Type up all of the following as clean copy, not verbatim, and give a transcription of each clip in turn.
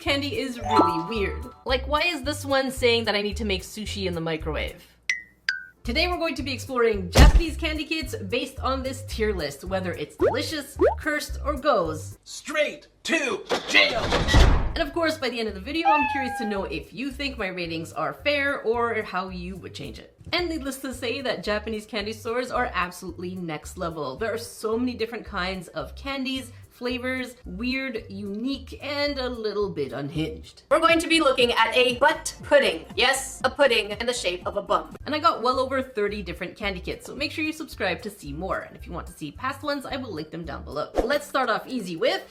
candy is really weird. Like, why is this one saying that I need to make sushi in the microwave? Today we're going to be exploring Japanese candy kits based on this tier list, whether it's delicious, cursed, or goes straight to jail. And of course, by the end of the video, I'm curious to know if you think my ratings are fair or how you would change it. And needless to say that Japanese candy stores are absolutely next level. There are so many different kinds of candies, flavors, weird, unique, and a little bit unhinged. We're going to be looking at a butt pudding. Yes, a pudding in the shape of a bum. And I got well over 30 different candy kits, so make sure you subscribe to see more. And if you want to see past ones, I will link them down below. Let's start off easy with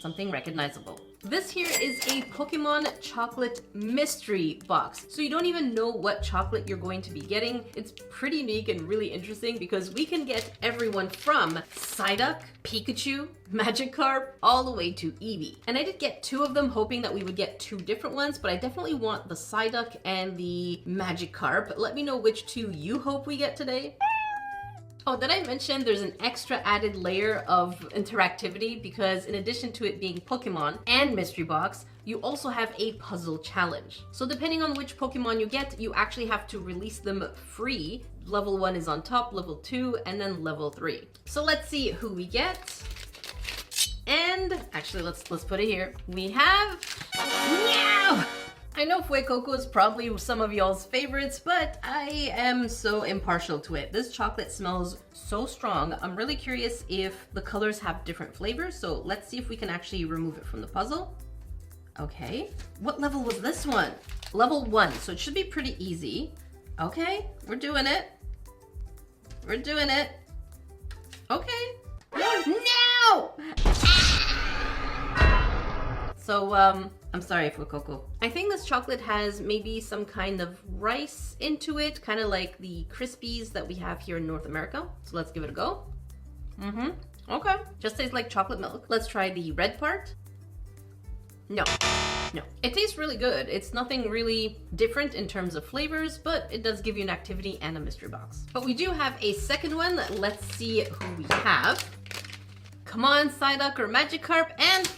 something recognizable. This here is a Pokémon chocolate mystery box. So you don't even know what chocolate you're going to be getting. It's pretty unique and really interesting because we can get everyone from Psyduck, Pikachu, Magikarp, all the way to Eevee. And I did get 2 of them hoping that we would get 2 different ones, but I definitely want the Psyduck and the Magikarp. Let me know which 2 you hope we get today. Oh, did I mention there's an extra added layer of interactivity because in addition to it being Pokemon and mystery box, you also have a puzzle challenge. So depending on which Pokemon you get, you actually have to release them free. Level 1 is on top, level 2, and then level 3. So let's see who we get. And actually, let's put it here. We have Meow! I know Fuecoco is probably some of y'all's favorites, but I am so impartial to it. This chocolate smells so strong. I'm really curious if the colors have different flavors, so let's see if we can actually remove it from the puzzle. Okay, what level was this one? Level 1, so it should be pretty easy. Okay, we're doing it. We're doing it. Okay. No! So, I'm sorry, Fuecoco. I think this chocolate has maybe some kind of rice into it, kind of like the Crispies that we have here in North America. So let's give it a go. Okay. Just tastes like chocolate milk. Let's try the red part. No. It tastes really good. It's nothing really different in terms of flavors, but it does give you an activity and a mystery box. But we do have a second one. Let's see who we have. Come on, Psyduck or Magikarp, and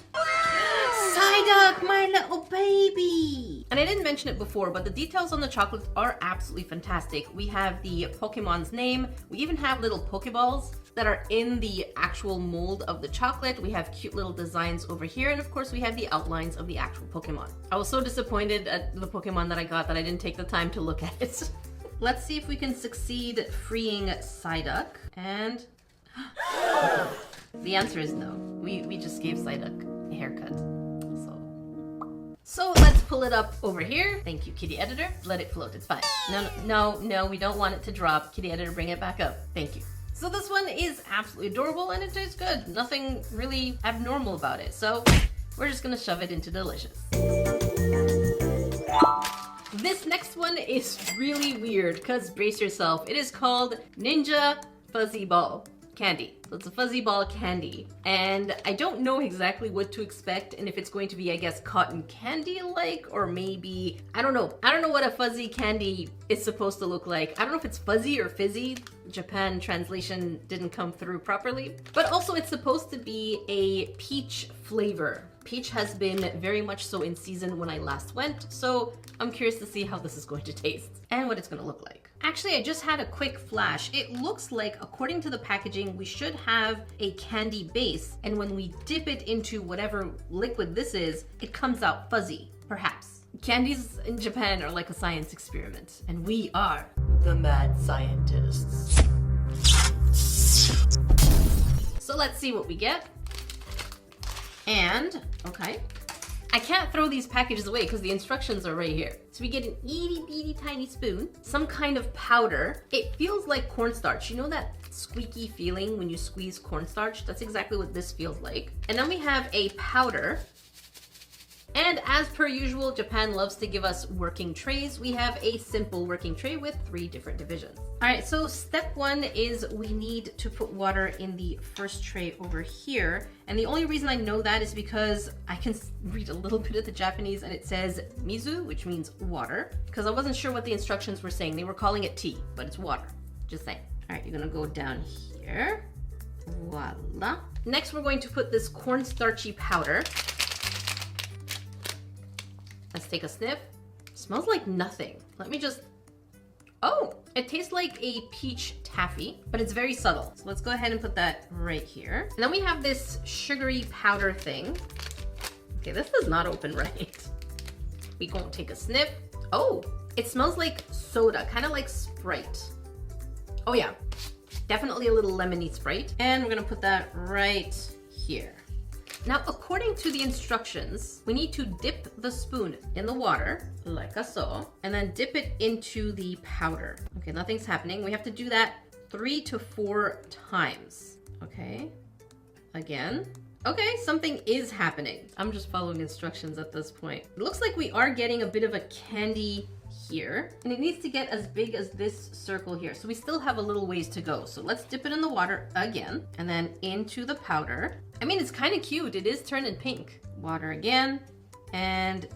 Psyduck, my little baby! And I didn't mention it before, but the details on the chocolate are absolutely fantastic. We have the Pokemon's name. We even have little Pokeballs that are in the actual mold of the chocolate. We have cute little designs over here, and of course we have the outlines of the actual Pokemon. I was so disappointed at the Pokemon that I got that I didn't take the time to look at it. Let's see if we can succeed freeing Psyduck. And the answer is no. We just gave Psyduck a haircut. So let's pull it up over here. Thank you, Kitty Editor. Let it float, it's fine. No, we don't want it to drop. Kitty Editor, bring it back up. Thank you. So this one is absolutely adorable and it tastes good. Nothing really abnormal about it. So we're just gonna shove it into delicious. This next one is really weird because brace yourself. It is called Ninja Fuzzy Ball Candy. So it's a fuzzy ball candy. And I don't know exactly what to expect and if it's going to be, I guess, cotton candy-like or maybe, I don't know. I don't know what a fuzzy candy is supposed to look like. I don't know if it's fuzzy or fizzy. Japan translation didn't come through properly. But also it's supposed to be a peach flavor. Peach has been very much so in season when I last went, so I'm curious to see how this is going to taste and what it's going to look like. Actually, I just had a quick flash. It looks like, according to the packaging, we should have a candy base, and when we dip it into whatever liquid this is, it comes out fuzzy, perhaps. Candies in Japan are like a science experiment, and we are the mad scientists. So let's see what we get. And, okay. I can't throw these packages away because the instructions are right here. So we get an itty bitty tiny spoon, some kind of powder. It feels like cornstarch. You know that squeaky feeling when you squeeze cornstarch? That's exactly what this feels like. And then we have a powder. And as per usual, Japan loves to give us working trays. We have a simple working tray with 3 different divisions. All right, so step 1 is we need to put water in the first tray over here. And the only reason I know that is because I can read a little bit of the Japanese and it says mizu, which means water, because I wasn't sure what the instructions were saying. They were calling it tea, but it's water, just saying. All right, you're gonna go down here. Voila. Next, we're going to put this cornstarchy powder take a sniff. Smells like nothing. Let me just... Oh, it tastes like a peach taffy, but it's very subtle. So let's go ahead and put that right here. And then we have this sugary powder thing. Okay, this does not open right. We gonna take a sniff. Oh, it smells like soda, kind of like Sprite. Oh yeah, definitely a little lemony Sprite. And we're gonna put that right here. Now, according to the instructions, we need to dip the spoon in the water, like so, and then dip it into the powder. Okay, nothing's happening. We have to do that 3 to 4 times. Okay, again. Okay, something is happening. I'm just following instructions at this point. It looks like we are getting a bit of a candy here, and it needs to get as big as this circle here. So we still have a little ways to go. So let's dip it in the water again, and then into the powder. I mean, it's kind of cute. It is turning pink. Water again, and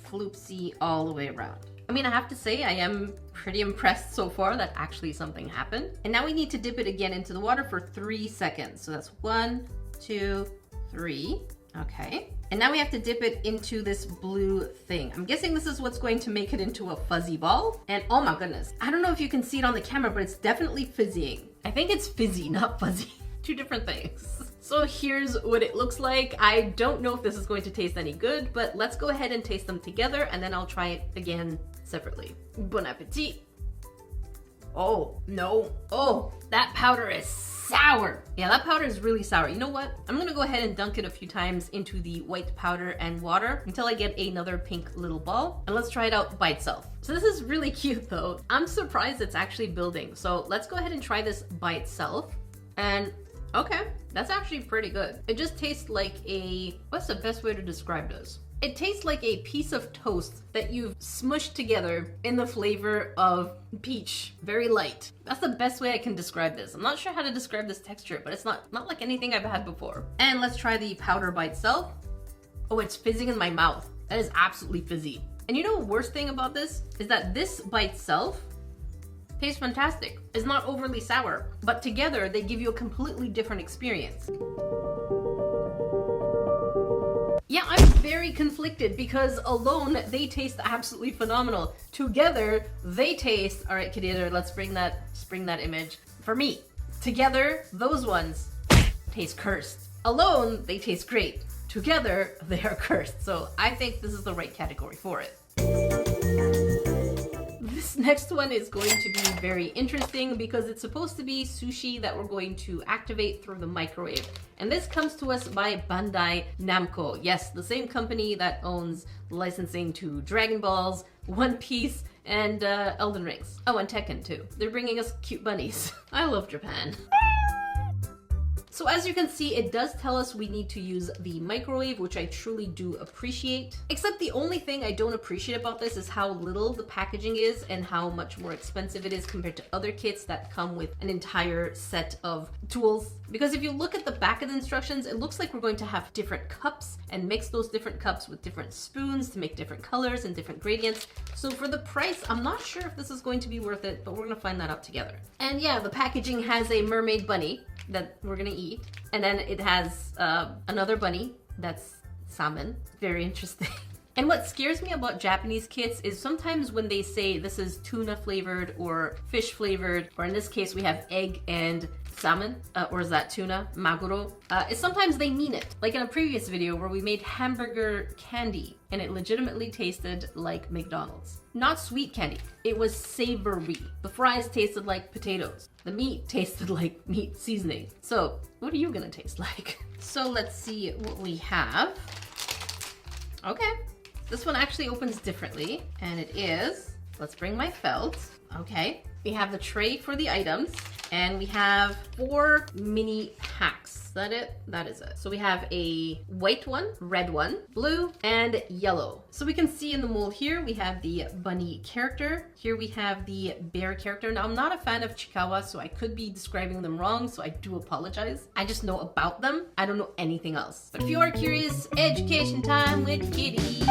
floopsy all the way around. I mean, I have to say, I am pretty impressed so far that actually something happened. And now we need to dip it again into the water for 3 seconds. So that's 1, 2, 3. Okay. And now we have to dip it into this blue thing. I'm guessing this is what's going to make it into a fuzzy ball. And oh my goodness, I don't know if you can see it on the camera, but it's definitely fizzying. I think it's fizzy, not fuzzy. 2 different things. So here's what it looks like. I don't know if this is going to taste any good, but let's go ahead and taste them together, and then I'll try it again separately. Bon appetit. Oh, no. Oh, that powder is sour. Yeah, that powder is really sour. You know what? I'm gonna go ahead and dunk it a few times into the white powder and water until I get another pink little ball. And let's try it out by itself. So this is really cute though. I'm surprised it's actually building. So let's go ahead and try this by itself. And okay, that's actually pretty good. It just tastes like a, what's the best way to describe this? It tastes like a piece of toast that you've smushed together in the flavor of peach. Very light. That's the best way I can describe this. I'm not sure how to describe this texture, but it's not like anything I've had before. And let's try the powder by itself. Oh, it's fizzing in my mouth. That is absolutely fizzy. And you know the worst thing about this is that this by itself tastes fantastic. It's not overly sour, but together they give you a completely different experience. Yeah, I'm very conflicted because alone they taste absolutely phenomenal. Together they taste, all right, Kadira, let's bring that image. For me, together those ones taste cursed. Alone they taste great. Together they are cursed. So I think this is the right category for it. This next one is going to be very interesting because it's supposed to be sushi that we're going to activate through the microwave. And this comes to us by Bandai Namco. Yes, the same company that owns licensing to Dragon Balls, One Piece, and Elden Rings. Oh, and Tekken too. They're bringing us cute bunnies. I love Japan. So as you can see, it does tell us we need to use the microwave, which I truly do appreciate. Except the only thing I don't appreciate about this is how little the packaging is and how much more expensive it is compared to other kits that come with an entire set of tools. Because if you look at the back of the instructions, it looks like we're going to have different cups and mix those different cups with different spoons to make different colors and different gradients. So for the price, I'm not sure if this is going to be worth it, but we're gonna find that out together. And yeah, the packaging has a mermaid bunny that we're gonna eat, and then it has another bunny that's salmon. Very interesting. And what scares me about Japanese kits is sometimes when they say this is tuna flavored or fish flavored, or in this case we have egg and salmon, or is that tuna, maguro, is sometimes they mean it. Like in a previous video where we made hamburger candy and it legitimately tasted like McDonald's. Not sweet candy, it was savory. The fries tasted like potatoes. The meat tasted like meat seasoning. So what are you gonna taste like? So let's see what we have. Okay, this one actually opens differently, and it is, let's bring my felt. Okay, we have the tray for the items, and we have 4 mini packs. Is that it? That is it. So we have a white one, red one, blue, and yellow. So we can see in the mold here, we have the bunny character. Here we have the bear character. Now I'm not a fan of chikawa, so I could be describing them wrong, so I do apologize. I just know about them. I don't know anything else. But if you are curious, education time with Kitty.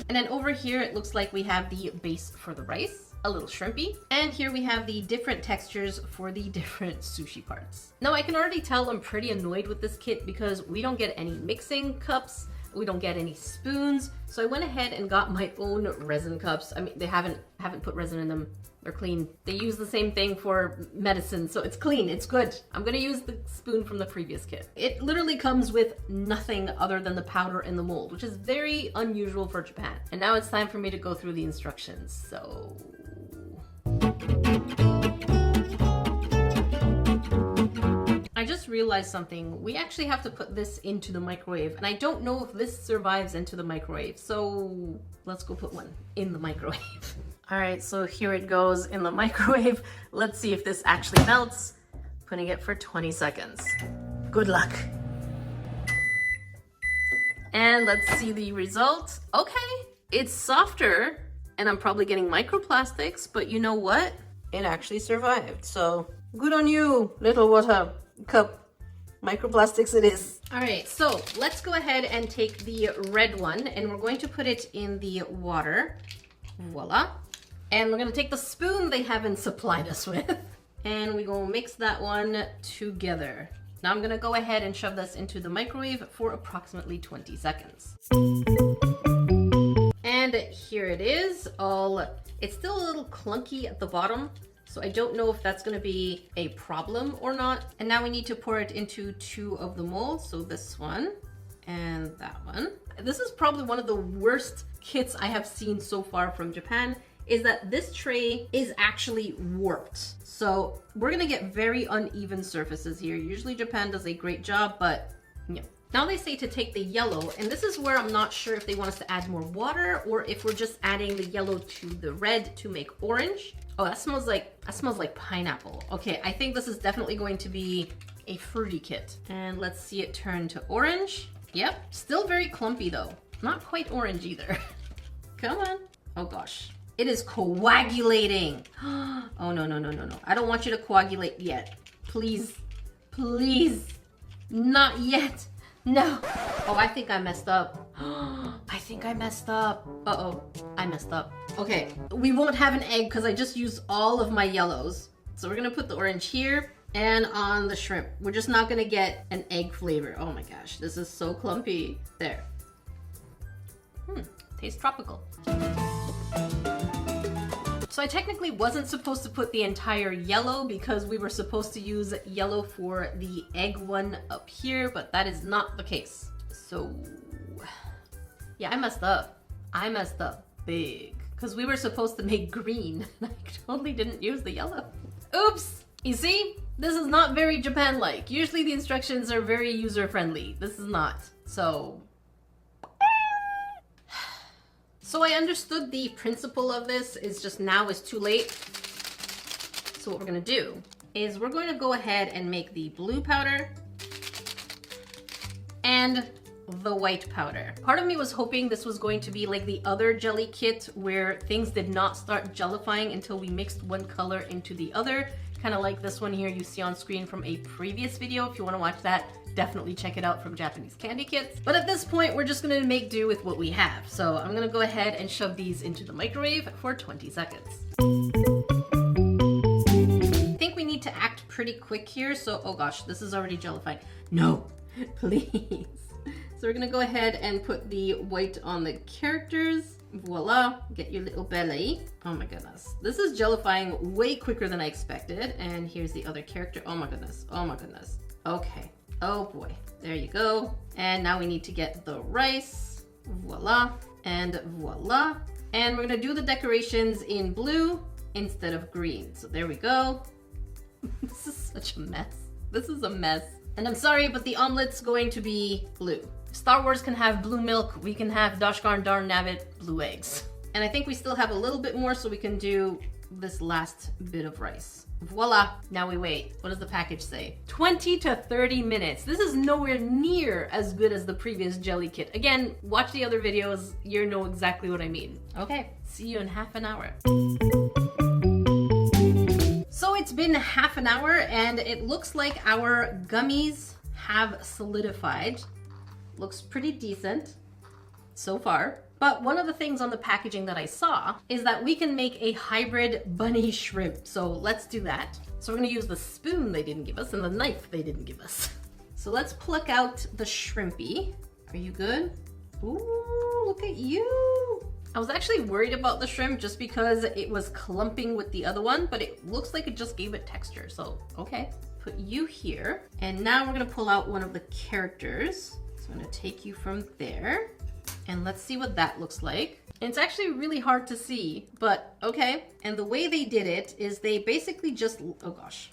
And then over here, it looks like we have the base for the rice. a little shrimpy. And here we have the different textures for the different sushi parts. Now I can already tell I'm pretty annoyed with this kit because we don't get any mixing cups, we don't get any spoons. So I went ahead and got my own resin cups. I mean, they haven't put resin in them. They're clean. They use the same thing for medicine, so it's clean, it's good. I'm gonna use the spoon from the previous kit. It literally comes with nothing other than the powder and the mold, which is very unusual for Japan. And now it's time for me to go through the instructions, so... I just realized something. We actually have to put this into the microwave, and I don't know if this survives into the microwave, so let's go put one in the microwave. All right, so here it goes in the microwave. Let's see if this actually melts. Putting it for 20 seconds. Good luck. And let's see the result. Okay, it's softer, and I'm probably getting microplastics, but you know what? It actually survived, so good on you, little water cup. Microplastics it is. All right, so let's go ahead and take the red one, and we're going to put it in the water. Voila. And we're gonna take the spoon they haven't supplied us with, and we're gonna mix that one together. Now I'm gonna go ahead and shove this into the microwave for approximately 20 seconds. And here it is, it's still a little clunky at the bottom, so I don't know if that's gonna be a problem or not. And now we need to pour it into 2 of the molds, so this one and that one. This is probably one of the worst kits I have seen so far from Japan, is that this tray is actually warped. So we're gonna get very uneven surfaces here. Usually Japan does a great job, but yeah. Now they say to take the yellow, and this is where I'm not sure if they want us to add more water or if we're just adding the yellow to the red to make orange. Oh, that smells like pineapple. Okay, I think this is definitely going to be a fruity kit. And let's see it turn to orange. Yep, still very clumpy though. Not quite orange either. Come on. Oh gosh. It is coagulating. Oh, no, no, no, no, no. I don't want you to coagulate yet. Please, please, not yet. No. Oh, I think I messed up. I think I messed up. Uh-oh, I messed up. Okay, we won't have an egg because I just used all of my yellows. So we're gonna put the orange here and on the shrimp. We're just not gonna get an egg flavor. Oh my gosh, this is so clumpy. There. Tastes tropical. So I technically wasn't supposed to put the entire yellow because we were supposed to use yellow for the egg one up here, but that is not the case. So yeah, I messed up. I messed up big because we were supposed to make green and I totally didn't use the yellow. Oops! You see, this is not very Japan-like. Usually the instructions are very user-friendly. This is not. So I understood the principle of this, is just now is too late. So what we're gonna do is we're going to go ahead and make the blue powder and the white powder. Part of me was hoping this was going to be like the other jelly kit where things did not start jellifying until we mixed one color into the other. Kind of like this one here you see on screen from a previous video. If you want to watch that, definitely check it out from Japanese Candy Kits. But at this point, we're just gonna make do with what we have. So I'm gonna go ahead and shove these into the microwave for 20 seconds. I think we need to act pretty quick here. So, oh gosh, this is already jellified. No, please. So we're gonna go ahead and put the white on the characters. Voila, get your little belly. Oh my goodness. This is jellifying way quicker than I expected. And here's the other character. Oh my goodness, oh my goodness. Okay. Oh boy, there you go. And now we need to get the rice. Voila, and voila. And we're gonna do the decorations in blue instead of green. So there we go. This is such a mess. This is a mess. And I'm sorry, but the omelet's going to be blue. Star Wars can have blue milk, we can have Doshgarn Darn Nabbit blue eggs. And I think we still have a little bit more, so we can do this last bit of rice. Voila, now we wait. What does the package say? 20 to 30 minutes. This is nowhere near as good as the previous jelly kit. Again, watch the other videos, you know exactly what I mean. Okay, see you in half an hour. So it's been half an hour and it looks like our gummies have solidified. Looks pretty decent so far. But one of the things on the packaging that I saw is that we can make a hybrid bunny shrimp. So let's do that. So we're gonna use the spoon they didn't give us and the knife they didn't give us. So let's pluck out the shrimpy. Are you good? Ooh, look at you. I was actually worried about the shrimp just because it was clumping with the other one, but it looks like it just gave it texture. So, okay, put you here. And now we're gonna pull out one of the characters. So I'm gonna take you from there and let's see what that looks like. And it's actually really hard to see, but okay. And the way they did it is they basically just, oh gosh.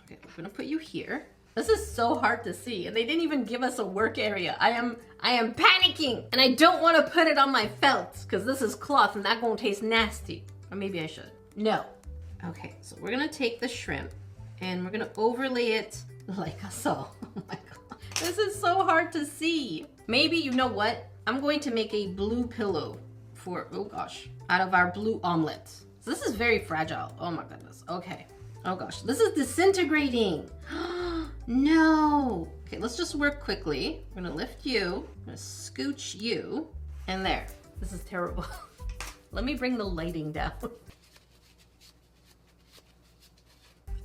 Okay, we're gonna put you here. This is so hard to see, and they didn't even give us a work area. I am panicking, and I don't want to put it on my felt because this is cloth and that gonna taste nasty. Or maybe I should. No. Okay, so we're gonna take the shrimp and we're gonna overlay it like a saw. Oh my god, this is so hard to see. Maybe, you know what? I'm going to make a blue pillow for, oh gosh, out of our blue omelet. So this is very fragile. Oh my goodness. Okay. Oh gosh, this is disintegrating. No. Okay, let's just work quickly. I'm gonna lift you, I'm gonna scooch you, and there. This is terrible. Let me bring the lighting down.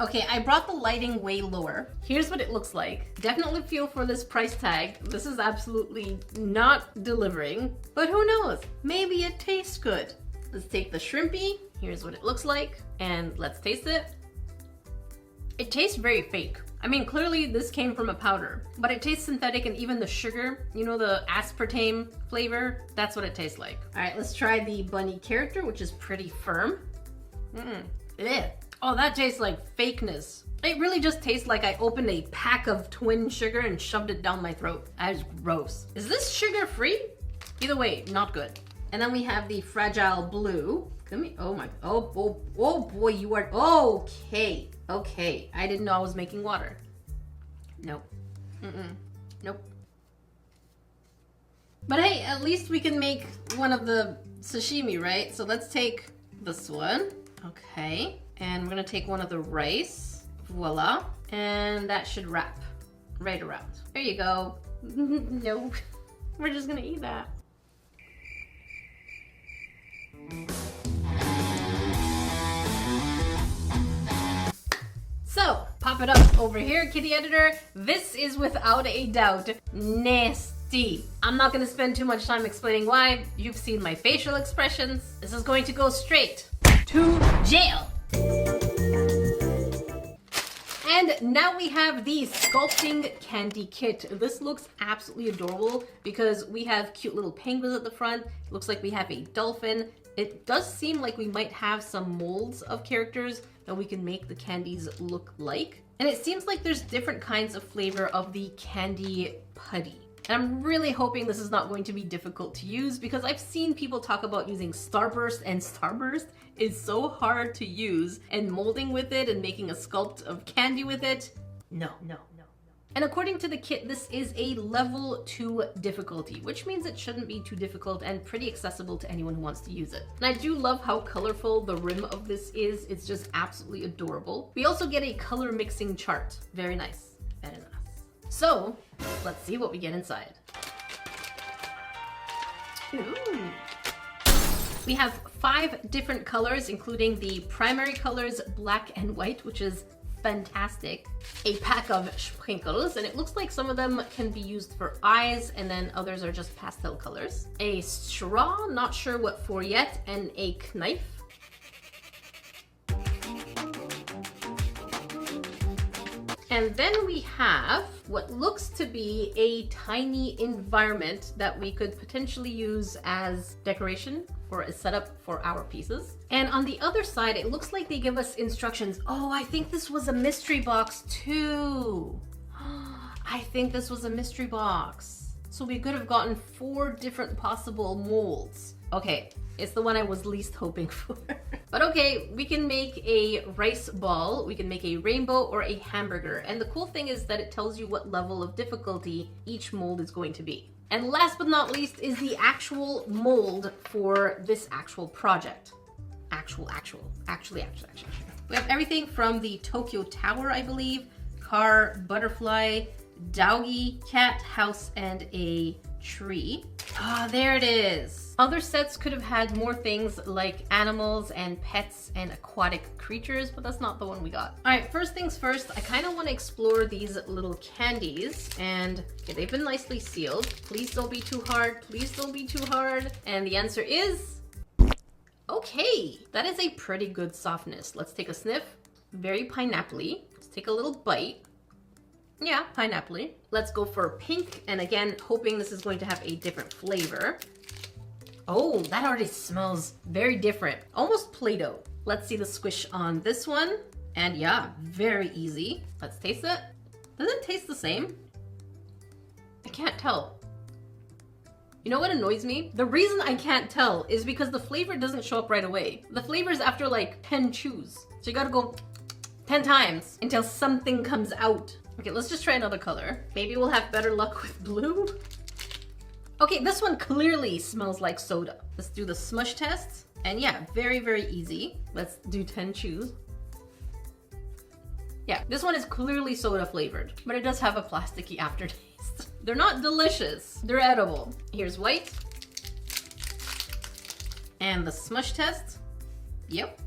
Okay, I brought the lighting way lower. Here's what it looks like. Definitely feel for this price tag. This is absolutely not delivering, but who knows? Maybe it tastes good. Let's take the shrimpy. Here's what it looks like, and let's taste it. It tastes very fake. I mean, clearly this came from a powder, but it tastes synthetic, and even the sugar, you know, the aspartame flavor, that's what it tastes like. All right, let's try the bunny character, which is pretty firm. Oh, that tastes like fakeness. It really just tastes like I opened a pack of twin sugar and shoved it down my throat. That is gross. Is this sugar free? Either way, not good. And then we have the fragile blue. Come here. Oh my, oh boy, you are, okay. Okay, I didn't know I was making water. Nope. Nope. But hey, at least we can make one of the sashimi, right? So let's take this one. Okay. And we're gonna take one of the rice. Voila. And that should wrap right around. There you go. No, we're just gonna eat that. So, pop it up over here, kitty editor. This is without a doubt nasty. I'm not gonna spend too much time explaining why. You've seen my facial expressions. This is going to go straight to jail. And now we have the Sculpting candy kit. This looks absolutely adorable because we have cute little penguins at the front. It looks like we have a dolphin. It does seem like we might have some molds of characters that we can make the candies look like. And it seems like there's different kinds of flavor of the candy putty. And I'm really hoping this is not going to be difficult to use because I've seen people talk about using Starburst, and Starburst is so hard to use, and molding with it and making a sculpt of candy with it. No. And according to the kit, this is a level 2 difficulty, which means it shouldn't be too difficult and pretty accessible to anyone who wants to use it. And I do love how colorful the rim of this is. It's just absolutely adorable. We also get a color mixing chart. Very nice. Very nice. So, let's see what we get inside. Ooh. We have 5 different colors, including the primary colors, black and white, which is fantastic. A pack of sprinkles, and it looks like some of them can be used for eyes, and then others are just pastel colors. A straw, not sure what for yet, and a knife. And then we have what looks to be a tiny environment that we could potentially use as decoration or a setup for our pieces. And on the other side, it looks like they give us instructions. Oh, I think this was a mystery box too. I think this was a mystery box. So we could have gotten 4 different possible molds. Okay, it's the one I was least hoping for. But okay, we can make a rice ball, we can make a rainbow, or a hamburger. And the cool thing is that it tells you what level of difficulty each mold is going to be. And last but not least is the actual mold for this actual project. Actually. We have everything from the Tokyo Tower, I believe, car, butterfly, doggy, cat, house, and a tree. Ah, there it is. Other sets could have had more things like animals and pets and aquatic creatures, but that's not the one we got. All right, first things first, I kind of want to explore these little candies, and okay, they've been nicely sealed. Please don't be too hard. Please don't be too hard. And the answer is okay. That is a pretty good softness. Let's take a sniff. Very pineapple-y. Let's take a little bite. Yeah, pineapple-y. Let's go for pink, and again, hoping this is going to have a different flavor. Oh, that already smells very different. Almost Play-Doh. Let's see the squish on this one. And yeah, very easy. Let's taste it. Does it taste the same? I can't tell. You know what annoys me? The reason I can't tell is because the flavor doesn't show up right away. The flavor is after like 10 chews. So you gotta go 10 times until something comes out. Okay, let's just try another color. Maybe we'll have better luck with blue. Okay, this one clearly smells like soda. Let's do the smush test. And yeah, very, very easy. Let's do 10 chews. Yeah, this one is clearly soda flavored, but it does have a plasticky aftertaste. They're not delicious. They're edible. Here's white. And the smush test. Yep.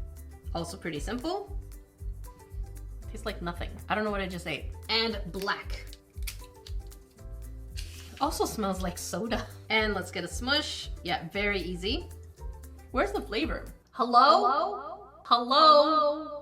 Also pretty simple. Tastes like nothing. I don't know what I just ate. And black. Also smells like soda. And let's get a smush. Yeah, very easy. Where's the flavor? Hello? Hello?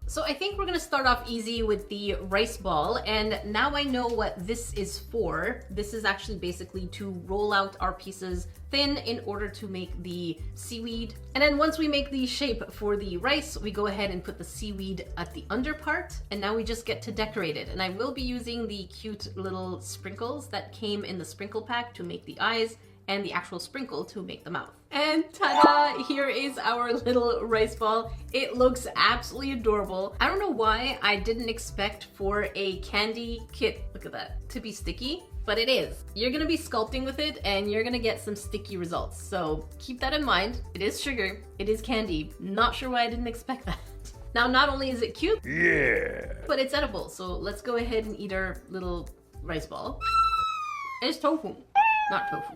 So I think we're gonna start off easy with the rice ball, and now I know what this is for. This is actually basically to roll out our pieces thin in order to make the seaweed. And then once we make the shape for the rice, we go ahead and put the seaweed at the under part, and now we just get to decorate it. And I will be using the cute little sprinkles that came in the sprinkle pack to make the eyes, and the actual sprinkle to make the mouth. And ta-da! Here is our little rice ball. It looks absolutely adorable. I don't know why I didn't expect for a candy kit, look at that, to be sticky, but it is. You're gonna be sculpting with it and you're gonna get some sticky results. So keep that in mind. It is sugar, it is candy. Not sure why I didn't expect that. Now, not only is it cute, yeah, but it's edible. So let's go ahead and eat our little rice ball. It's tofu, not tofu.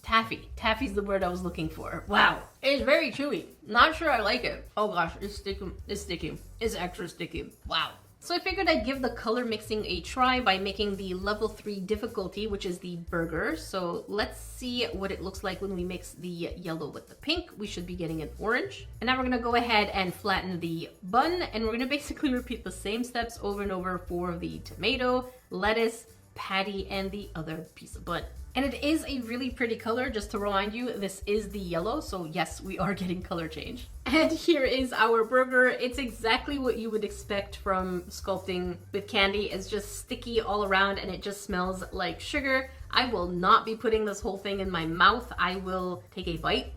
Taffy. Taffy's the word I was looking for. Wow. It's very chewy. Not sure I like it. Oh gosh, it's sticky. It's sticky. It's extra sticky. Wow. So I figured I'd give the color mixing a try by making the level 3 difficulty, which is the burger. So let's see what it looks like when we mix the yellow with the pink. We should be getting an orange. And now we're gonna go ahead and flatten the bun, and we're gonna basically repeat the same steps over and over for the tomato, lettuce, patty, and the other piece of bun. And it is a really pretty color. Just to remind you, this is the yellow, so yes, we are getting color change. And here is our burger. It's exactly what you would expect from sculpting with candy. It's just sticky all around and it just smells like sugar. I will not be putting this whole thing in my mouth. I will take a bite.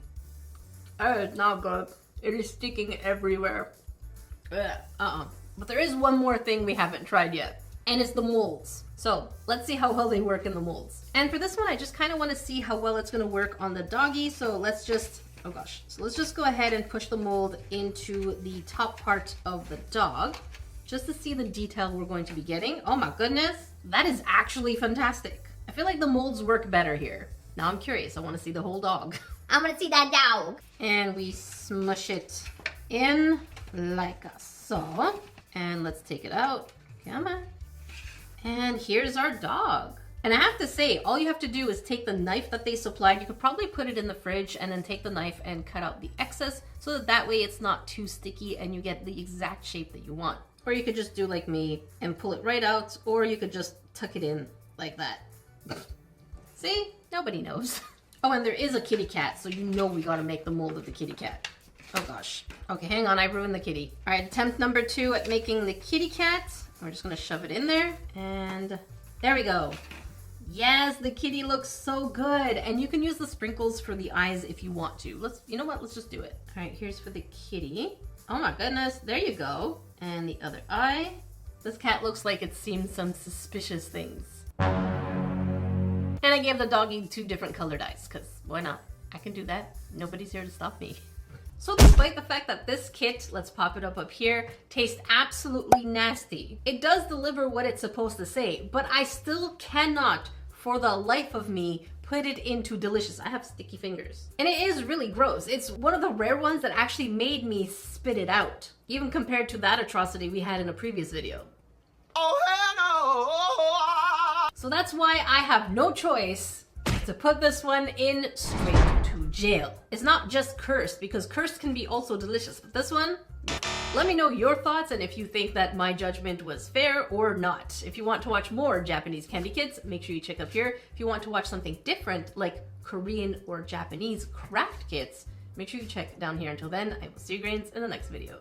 Oh, it's not good. It is sticking everywhere. But there is one more thing we haven't tried yet, and it's the molds. So let's see how well they work in the molds. And for this one, I just kind of want to see how well it's going to work on the doggy. So let's just, oh gosh. So let's just go ahead and push the mold into the top part of the dog, just to see the detail we're going to be getting. Oh my goodness, that is actually fantastic. I feel like the molds work better here. Now I'm curious, I want to see the whole dog. I want to see that dog. And we smush it in like so. And let's take it out. Come on. And here's our dog. And I have to say, all you have to do is take the knife that they supplied. You could probably put it in the fridge and then take the knife and cut out the excess so that way it's not too sticky and you get the exact shape that you want. Or you could just do like me and pull it right out, or you could just tuck it in like that. See? Nobody knows. Oh, and there is a kitty cat, so you know we gotta make the mold of the kitty cat. Oh gosh. Okay, hang on, I ruined the kitty. All right, attempt number 2 at making the kitty cat. We're just gonna shove it in there, and there we go. Yes, the kitty looks so good. And you can use the sprinkles for the eyes if you want to. You know what, let's just do it. All right, here's for the kitty. Oh my goodness, there you go. And the other eye. This cat looks like it's seen some suspicious things. And I gave the doggy 2 different colored eyes, because why not? I can do that. Nobody's here to stop me. So despite the fact that this kit, let's pop it up here, tastes absolutely nasty, it does deliver what it's supposed to say, but I still cannot, for the life of me, put it into delicious. I have sticky fingers. And it is really gross. It's one of the rare ones that actually made me spit it out, even compared to that atrocity we had in a previous video. Oh, hell no! So that's why I have no choice to put this one in straight to jail. It's not just cursed, because cursed can be also delicious, but this one, let me know your thoughts and if you think that my judgment was fair or not. If you want to watch more Japanese candy kits, make sure you check up here. If you want to watch something different, like Korean or Japanese craft kits, make sure you check down here. Until then, I will see you grains in the next video.